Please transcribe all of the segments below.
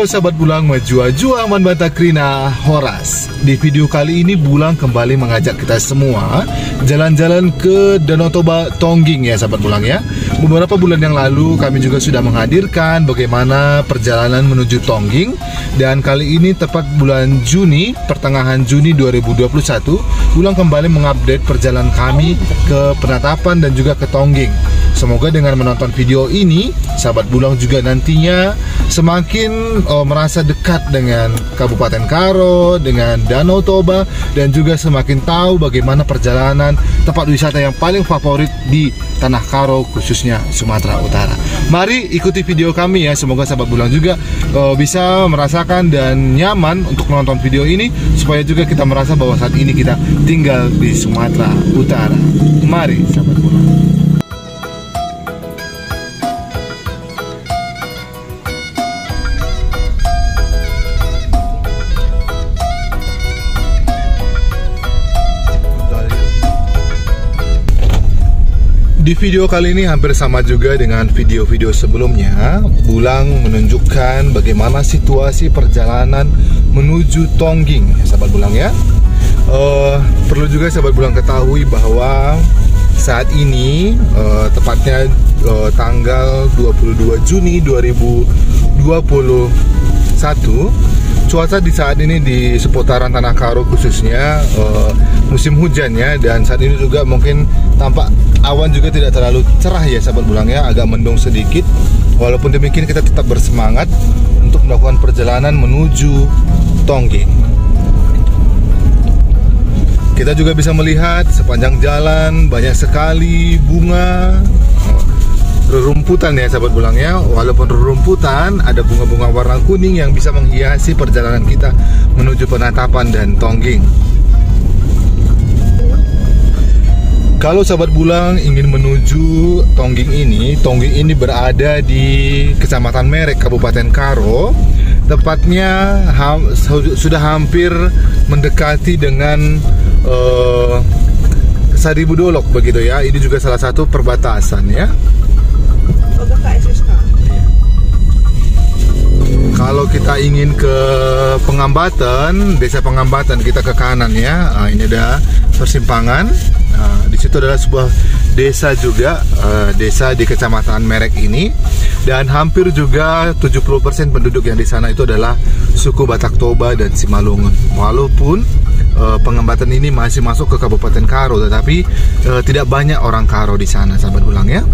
Halo sahabat Bulang, majua-jua aman banta krina Horas. Di video kali ini Bulang kembali mengajak kita semua jalan-jalan ke Danau Toba Tongging ya sahabat Bulang ya. Beberapa bulan yang lalu kami juga sudah menghadirkan bagaimana perjalanan menuju Tongging. Dan kali ini tepat bulan Juni, pertengahan Juni 2021, Bulang kembali mengupdate perjalanan kami ke Penatapan dan juga ke Tongging. Semoga dengan menonton video ini, sahabat Bulang juga nantinya semakin merasa dekat dengan Kabupaten Karo, dengan Danau Toba, dan juga semakin tahu bagaimana perjalanan tempat wisata yang paling favorit di Tanah Karo, khususnya Sumatera Utara. Mari ikuti video kami ya, semoga sahabat Bulang juga bisa merasakan dan nyaman untuk menonton video ini, supaya juga kita merasa bahwa saat ini kita tinggal di Sumatera Utara. Mari sahabat Bulang. Di video kali ini hampir sama juga dengan video-video sebelumnya. Bulang menunjukkan bagaimana situasi perjalanan menuju Tongging ya, sahabat Bulang ya. Perlu juga sahabat Bulang ketahui bahwa saat ini tepatnya tanggal 22 Juni 2021, cuaca di saat ini di seputaran Tanah Karo khususnya musim hujan ya, dan saat ini juga mungkin tampak awan juga tidak terlalu cerah ya sahabat Bulang ya, agak mendung sedikit. Walaupun demikian kita tetap bersemangat untuk melakukan perjalanan menuju Tongging. Kita juga bisa melihat sepanjang jalan banyak sekali bunga, rerumputan ya sahabat Bulang ya. Walaupun rerumputan, ada bunga-bunga warna kuning yang bisa menghiasi perjalanan kita menuju Penatapan dan Tongging. Kalau sahabat Bulang ingin menuju Tongging ini berada di Kecamatan Merek, Kabupaten Karo. Tepatnya sudah hampir mendekati dengan Saribudolok begitu ya. Ini juga salah satu perbatasan ya. Kalau kita ingin ke Pengambatan, Desa Pengambatan, kita ke kanan ya. Ini ada persimpangan. Di situ adalah sebuah desa juga, desa di Kecamatan Merek ini, dan hampir juga 70% penduduk yang di sana itu adalah suku Batak Toba dan Simalungun. Walaupun Pengambatan ini masih masuk ke Kabupaten Karo, tetapi tidak banyak orang Karo di sana, sahabat Bulang ya.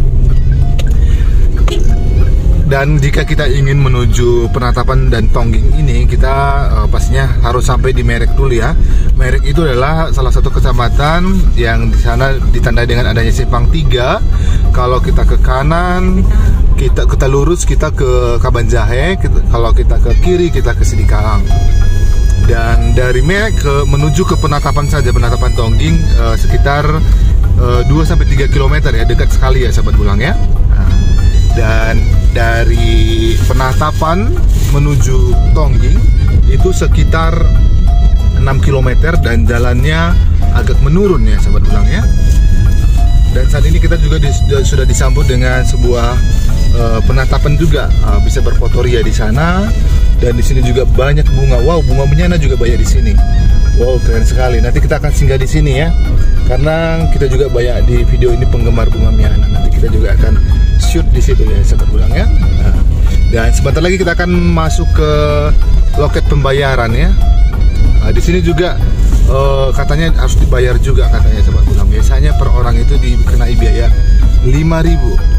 Dan jika kita ingin menuju Penatapan dan Tongging ini, kita pastinya harus sampai di Merek dulu ya. Merek itu adalah salah satu kecamatan yang di sana ditandai dengan adanya simpang 3. Kalau kita ke kanan, kita lurus, kita ke Kabanjahe. Kalau kita ke kiri, kita ke Sidikalang. Dan dari Merek menuju ke Penatapan saja, Penatapan Tongging sekitar 2-3 km ya, dekat sekali ya sahabat Bulang ya. Dan dari Penatapan menuju Tongging itu sekitar 6 km dan jalannya agak menurun ya sahabat Bulang ya. Dan saat ini kita juga sudah disambut dengan sebuah penatapan juga, bisa berfotoria di sana. Dan di sini juga banyak bunga. Wow, bunga menyana juga banyak di sini. Wow, keren sekali. Nanti kita akan singgah di sini ya, karena kita juga banyak di video ini penggemar bunga menyana. Nanti kita juga akan shoot di situ ya sahabat Bulang ya. Dan sebentar lagi kita akan masuk ke loket pembayaran ya. Di sini juga katanya harus dibayar juga katanya sahabat Bulang. Biasanya per orang itu dikenai biaya 5.000.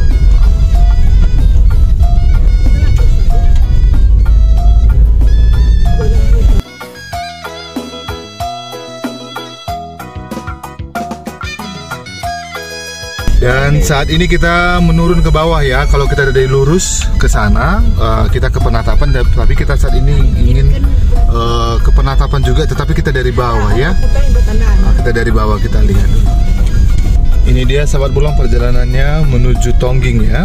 Dan saat ini kita menurun ke bawah ya. Kalau kita dari lurus ke sana, kita ke Penatapan, tapi kita saat ini ingin ke Penatapan juga, tetapi kita dari bawah ya. Kita dari bawah, kita lihat. Ini dia sahabat Bulang perjalanannya menuju Tongging ya.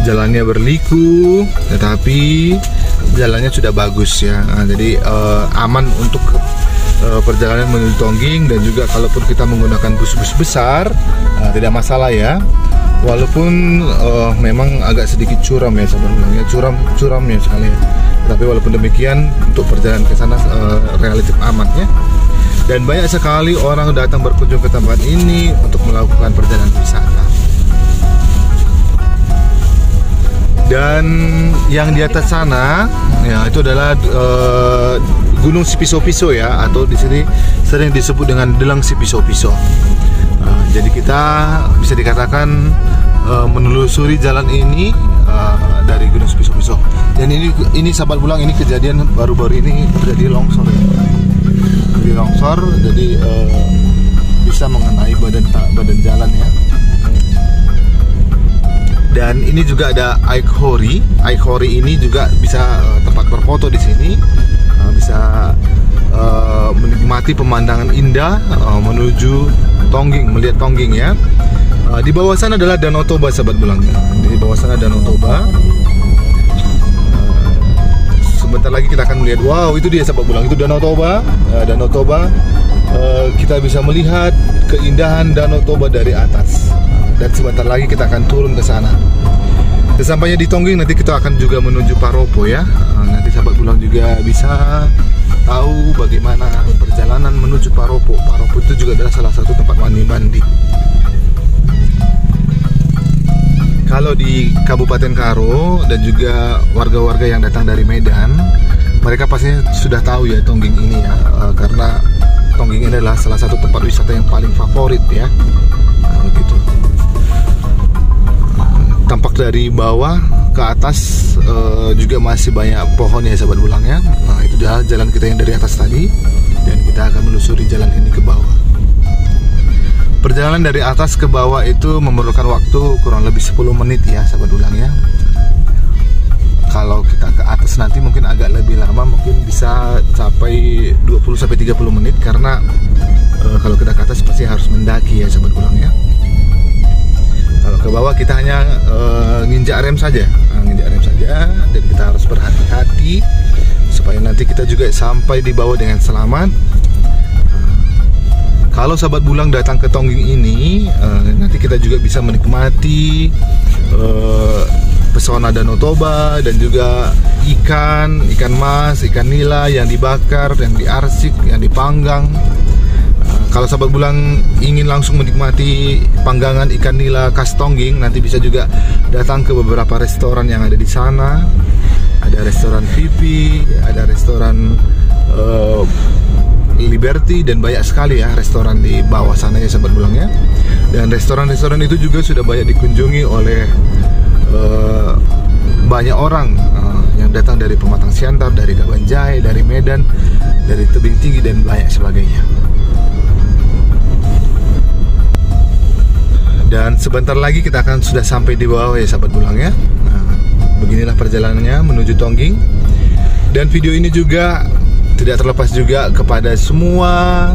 Jalannya berliku, tetapi jalannya sudah bagus ya. Jadi aman untuk perjalanan menuju Tongging, dan juga kalaupun kita menggunakan bus-bus besar tidak masalah ya. Walaupun memang agak sedikit curam ya sebenarnya, curamnya sekali ya. Tapi walaupun demikian untuk perjalanan ke sana relatif aman ya. Dan banyak sekali orang datang berkunjung ke tempat ini untuk melakukan perjalanan wisata. Dan yang di atas sana ya itu adalah Gunung Sipiso-Piso ya, atau di sini sering disebut dengan Deleng Sipiso-Piso. Jadi kita bisa dikatakan menelusuri jalan ini dari Gunung Sipiso-Piso. Dan ini sahabat Bulang, ini kejadian baru-baru ini terjadi longsor ya. Jadi longsor, jadi bisa mengenai badan jalan ya. Dan ini juga ada Aik Hori. Aik Hori ini juga bisa tempat berfoto di sini, bisa menikmati pemandangan indah menuju Tongging, melihat Tongging ya. Di bawah sana adalah Danau Toba sahabat Bulang. Di bawah sana Danau Toba. Sebentar lagi kita akan melihat, wow itu dia sahabat Bulang, itu Danau Toba. Danau Toba, kita bisa melihat keindahan Danau Toba dari atas. Dan sebentar lagi kita akan turun ke sana. Sesampainya di Tongging nanti kita akan juga menuju Paropo ya. Nanti sahabat Bulang juga bisa tahu bagaimana perjalanan menuju Paropo. Paropo itu juga adalah salah satu tempat mandi-mandi. Kalau di Kabupaten Karo dan juga warga-warga yang datang dari Medan, mereka pastinya sudah tahu ya Tongging ini ya, karena Tongging ini adalah salah satu tempat wisata yang paling favorit ya. Gitu. Tampak dari bawah ke atas juga masih banyak pohon ya sahabat Bulang ya. Nah itu adalah jalan kita yang dari atas tadi, dan kita akan menelusuri jalan ini ke bawah. Perjalanan dari atas ke bawah itu memerlukan waktu kurang lebih 10 menit ya sahabat Bulang ya. Kalau kita ke atas nanti mungkin agak lebih lama, mungkin bisa capai 20-30 menit, karena kalau kita ke atas pasti harus mendaki ya sahabat Bulang ya. Kalau ke bawah kita hanya nginjak rem saja, dan kita harus berhati-hati supaya nanti kita juga sampai di bawah dengan selamat. Kalau sahabat Bulang datang ke Tongging ini, nanti kita juga bisa menikmati pesona Danau Toba, dan juga ikan mas, ikan nila yang dibakar, yang diarsik, yang dipanggang. Kalau sahabat Bulang ingin langsung menikmati panggangan ikan nila khas Tongging, nanti bisa juga datang ke beberapa restoran yang ada di sana. Ada restoran Pipi, ada restoran Liberty, dan banyak sekali ya restoran di bawah sana ya sahabat Bulang ya. Dan restoran-restoran itu juga sudah banyak dikunjungi oleh banyak orang yang datang dari Pematang Siantar, dari Kabanjai, dari Medan, dari Tebing Tinggi, dan banyak sebagainya. Dan sebentar lagi kita akan sudah sampai di bawah ya sahabat Bulang ya. Nah, beginilah perjalanannya menuju Tongging. Dan video ini juga tidak terlepas juga kepada semua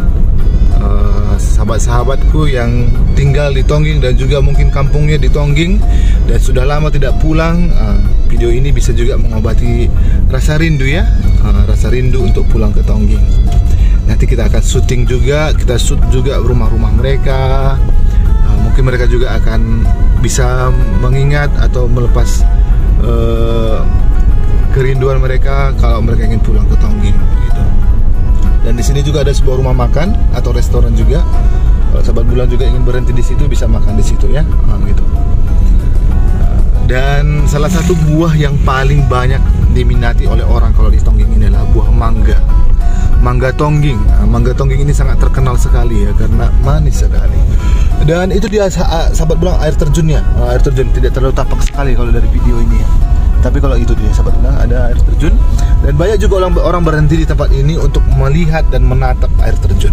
sahabat-sahabatku yang tinggal di Tongging, dan juga mungkin kampungnya di Tongging dan sudah lama tidak pulang. Video ini bisa juga mengobati rasa rindu ya, rasa rindu untuk pulang ke Tongging. Nanti kita akan syuting juga, kita shoot juga rumah-rumah mereka. Mungkin mereka juga akan bisa mengingat atau melepas kerinduan mereka kalau mereka ingin pulang ke Tongging gitu. Dan di sini juga ada sebuah rumah makan atau restoran juga. Kalau sahabat Bulang juga ingin berhenti di situ, bisa makan di situ ya, gitu. Dan salah satu buah yang paling banyak diminati oleh orang kalau di Tongging ini adalah buah mangga. Mangga Tongging. Mangga Tongging ini sangat terkenal sekali ya, karena manis sekali. Dan itu dia sahabat Bulang air terjunnya. Air terjun tidak terlalu tampak sekali kalau dari video ini ya. Tapi kalau itu dia sahabat Bulang, ada air terjun. Dan banyak juga orang berhenti di tempat ini untuk melihat dan menatap air terjun.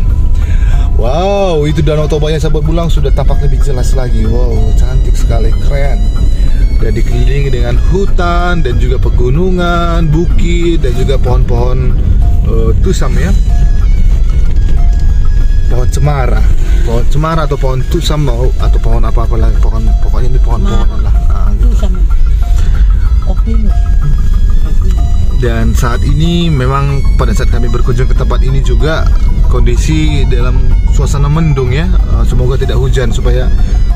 Wow, itu Danau Tobanya sahabat Bulang sudah tampak lebih jelas lagi. Wow, cantik sekali, keren. Dan dikelilingi dengan hutan dan juga pegunungan, bukit, dan juga pohon-pohon tusam ya. Pohon cemara atau pohon tusam atau pohon apa-apa lah, pokoknya ini pohon-pohonan lah. Tusam. Dan saat ini memang pada saat kami berkunjung ke tempat ini juga kondisi dalam suasana mendung ya. Semoga tidak hujan supaya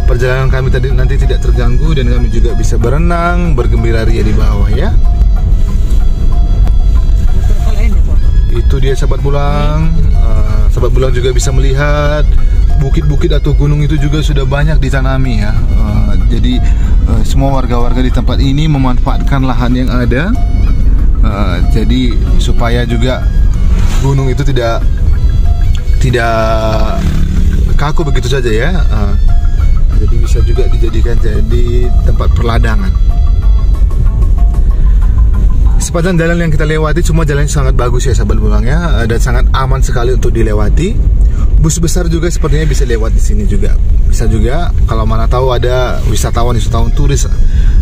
perjalanan kami tadi nanti tidak terganggu dan kami juga bisa berenang, bergembira ria di bawah ya. Itu dia sahabat Bulang. Sahabat Bulang juga bisa melihat bukit-bukit atau gunung itu juga sudah banyak ditanami ya. Jadi semua warga-warga di tempat ini memanfaatkan lahan yang ada. Jadi supaya juga gunung itu tidak kaku begitu saja ya. Jadi bisa juga dijadikan jadi tempat perladangan. Sepanjang jalan yang kita lewati semua jalan sangat bagus ya sahabat Bulang ya, dan sangat aman sekali untuk dilewati. Bus besar juga sepertinya bisa lewat di sini juga. Bisa juga kalau mana tahu ada wisatawan turis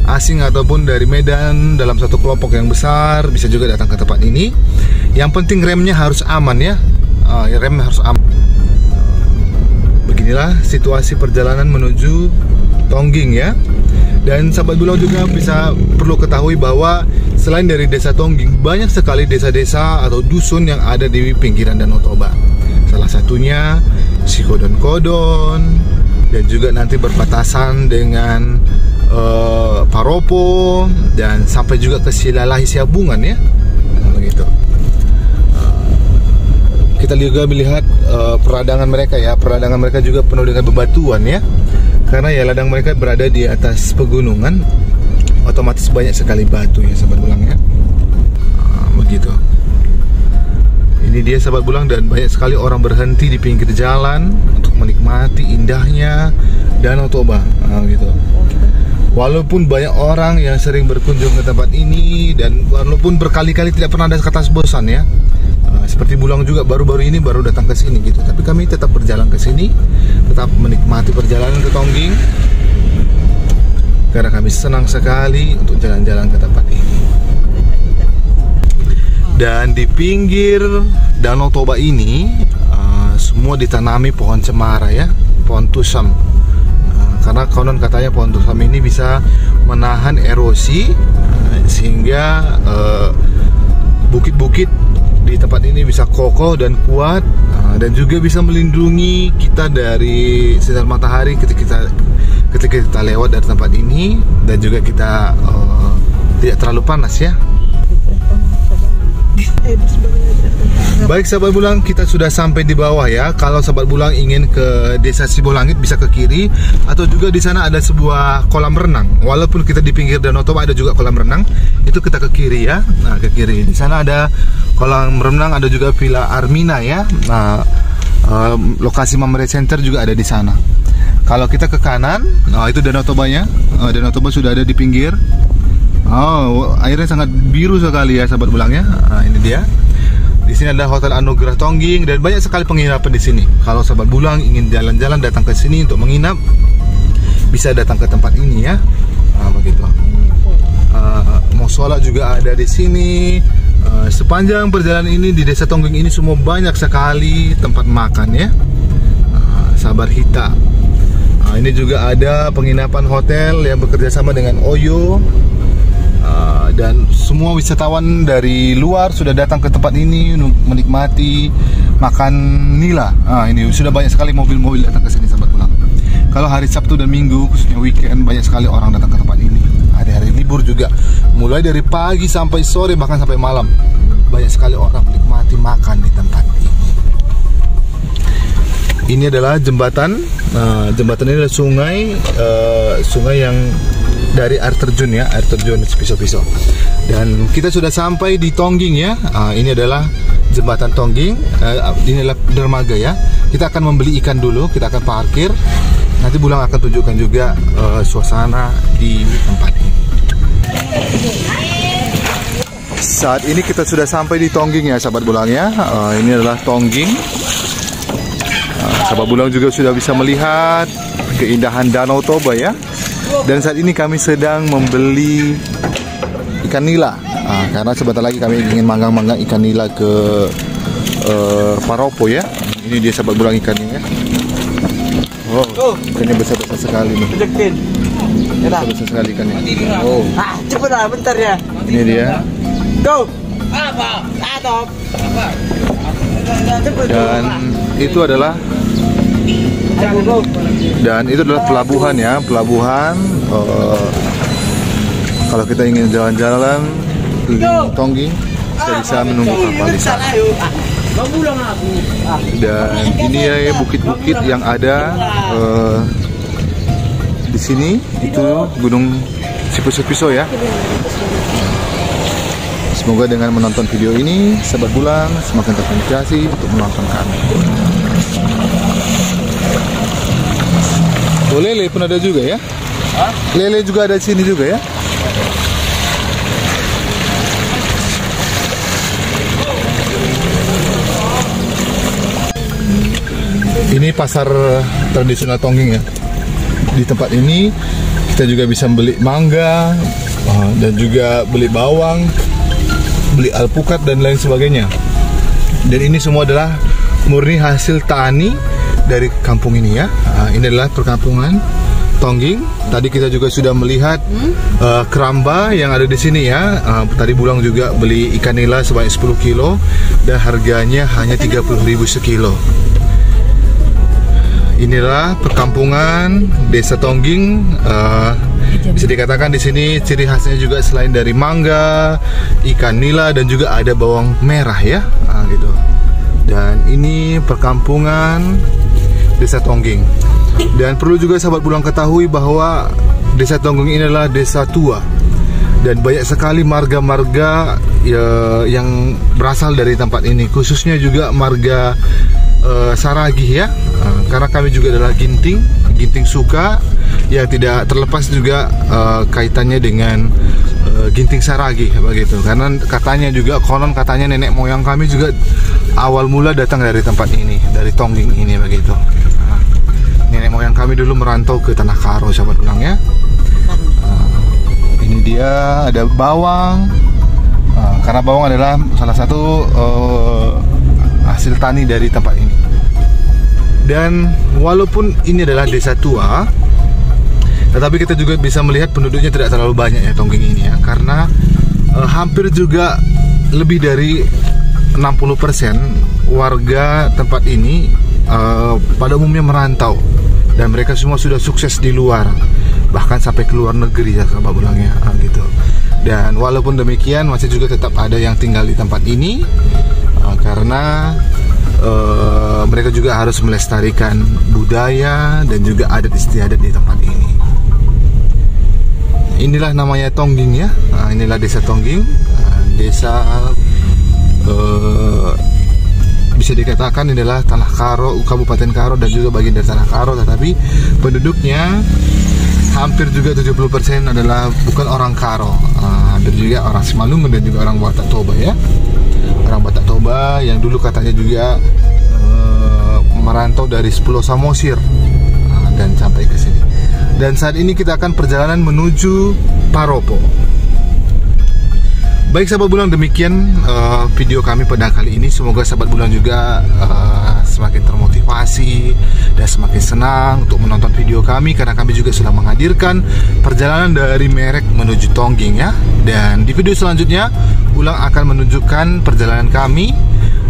asing ataupun dari Medan dalam satu kelompok yang besar bisa juga datang ke tempat ini. Yang penting remnya harus aman ya. Remnya harus aman. Beginilah situasi perjalanan menuju Tongging ya. Dan sahabat Bulang juga perlu ketahui bahwa selain dari desa Tongging, banyak sekali desa-desa atau dusun yang ada di pinggiran Danau Toba. Salah satunya Sikodon-Kodon, dan juga nanti berbatasan dengan Paropo, dan sampai juga ke Silalahi Siabungan ya. Begitu. Kita juga melihat peradangan mereka ya. Peradangan mereka juga penuh dengan bebatuan ya. Karena ya ladang mereka berada di atas pegunungan, otomatis banyak sekali batu ya sahabat Bulang ya. Begitu. Ini dia sahabat Bulang, dan banyak sekali orang berhenti di pinggir jalan untuk menikmati indahnya Danau Toba gitu. Walaupun banyak orang yang sering berkunjung ke tempat ini, dan walaupun berkali-kali tidak pernah ada kata bosan ya. Seperti Bulang juga baru-baru ini baru datang ke sini gitu. Tapi kami tetap berjalan ke sini, tetap menikmati perjalanan ke Tongging, karena kami senang sekali untuk jalan-jalan ke tempat ini. Dan di pinggir Danau Toba ini semua ditanami pohon cemara ya, pohon tusam. Karena konon katanya pohon tusam ini bisa menahan erosi, sehingga bukit-bukit di tempat ini bisa kokoh dan kuat, dan juga bisa melindungi kita dari sinar matahari ketika kita lewat dari tempat ini, dan juga kita tidak terlalu panas ya. Baik sahabat Bulang, kita sudah sampai di bawah ya. Kalau sahabat Bulang ingin ke Desa Sibolangit bisa ke kiri, atau juga di sana ada sebuah kolam renang. Walaupun kita di pinggir Danau Toba ada juga kolam renang, itu kita ke kiri ya. Nah, ke kiri. Di sana ada kolam renang, ada juga Villa Armina ya. Nah, lokasi Mamre Center juga ada di sana. Kalau kita ke kanan, itu Danau Tobanya. Danau Toba sudah ada di pinggir. Airnya sangat biru sekali ya sahabat Bulang ya. Ini dia. Di sini ada Hotel Anugerah Tongging, dan banyak sekali penginapan di sini. Kalau sahabat Bulang ingin jalan-jalan datang ke sini untuk menginap, bisa datang ke tempat ini ya. Begitu. Musola juga ada di sini. Sepanjang perjalanan ini di Desa Tongging ini semua banyak sekali tempat makan ya. Sabar Hita. Ini juga ada penginapan hotel yang bekerja sama dengan Oyo. Dan semua wisatawan dari luar sudah datang ke tempat ini untuk menikmati makan nila. Ini sudah banyak sekali mobil-mobil datang ke sini sahabat Bulang. Kalau hari Sabtu dan Minggu, khususnya weekend, banyak sekali orang datang ke tempat ini. Hari-hari libur juga, mulai dari pagi sampai sore bahkan sampai malam, banyak sekali orang menikmati makan di tempat ini. Ini adalah jembatan. Jembatan ini adalah sungai yang dari air terjun ya, air terjun Piso-Piso. Dan kita sudah sampai di Tongging ya. Ini adalah jembatan Tongging. Ini adalah dermaga ya. Kita akan membeli ikan dulu, kita akan parkir. Nanti Bulang akan tunjukkan juga suasana di tempat ini. Saat ini kita sudah sampai di Tongging ya sahabat Bulang ya. Ini adalah Tongging. Sahabat Bulang juga sudah bisa melihat keindahan Danau Toba ya. Dan saat ini kami sedang membeli ikan nila, karena sebentar lagi kami ingin manggang-manggang ikan nila ke Paropo ya. Ini dia sahabat Bulang ikannya ya. Ikannya besar-besar sekali nih. Besar sekali ikannya. Cepet lah bentar ya. Ini dia. Dan itu adalah pelabuhan ya, pelabuhan. Kalau kita ingin jalan-jalan keliling Tongging, kita bisa menunggu kapal di sana. Dan ini ya bukit-bukit yang ada di sini, itu Gunung Sipuso ya. Semoga dengan menonton video ini, sahabat Bulang semakin terinspirasi untuk menonton kami. Oh, lele pun ada juga ya? Lele juga ada di sini juga ya? Ini pasar tradisional Tongging ya. Di tempat ini kita juga bisa beli mangga dan juga beli bawang, beli alpukat dan lain sebagainya. Dan ini semua adalah murni hasil tani dari kampung ini ya. Ini adalah perkampungan Tongging. Tadi kita juga sudah melihat keramba yang ada di sini ya. Tadi Bulang juga beli ikan nila sebanyak 10 kilo dan harganya hanya 30.000 sekilo. Inilah perkampungan Desa Tongging. Bisa dikatakan di sini ciri khasnya juga selain dari mangga, ikan nila dan juga ada bawang merah ya, gitu. Dan ini perkampungan Desa Tongging. Dan perlu juga sahabat Bulang ketahui bahwa Desa Tongging ini adalah desa tua dan banyak sekali marga-marga yang berasal dari tempat ini, khususnya juga marga Saragih ya, karena kami juga adalah Ginting Suka yang tidak terlepas juga kaitannya dengan Ginting Saragih begitu, karena katanya juga konon katanya nenek moyang kami juga awal mula datang dari tempat ini, dari Tongging ini begitu. Nenek moyang kami dulu merantau ke Tanah Karo sahabat Bulang ya. Ini dia ada bawang, karena bawang adalah salah satu hasil tani dari tempat ini. Dan walaupun ini adalah desa tua, tetapi kita juga bisa melihat penduduknya tidak terlalu banyak ya Tongging ini ya, karena hampir juga lebih dari 60% warga tempat ini pada umumnya merantau dan mereka semua sudah sukses di luar, bahkan sampai ke luar negeri ya sahabat Bulangnya gitu. Dan walaupun demikian masih juga tetap ada yang tinggal di tempat ini karena mereka juga harus melestarikan budaya dan juga adat istiadat di tempat ini. Inilah namanya Tongging ya. Inilah Desa Tongging, desa bisa dikatakan ini adalah Tanah Karo, Kabupaten Karo dan juga bagian dari Tanah Karo, tetapi penduduknya hampir juga 70% adalah bukan orang Karo, hampir juga orang Simalungun dan juga orang Batak Toba ya. Orang Batak Toba yang dulu katanya juga merantau dari Pulau Samosir dan sampai ke sini. Dan saat ini kita akan perjalanan menuju Paropo. Baik sahabat Bulang, demikian video kami pada kali ini. Semoga sahabat Bulang juga semakin termotivasi dan semakin senang untuk menonton video kami, karena kami juga sudah menghadirkan perjalanan dari Merek menuju Tongging ya. Dan di video selanjutnya Bulang akan menunjukkan perjalanan kami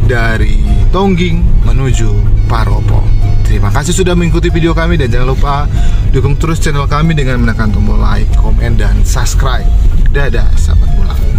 dari Tongging menuju Paropo. Terima kasih sudah mengikuti video kami dan jangan lupa dukung terus channel kami dengan menekan tombol like, komen, dan subscribe. Dadah sahabat Bulang.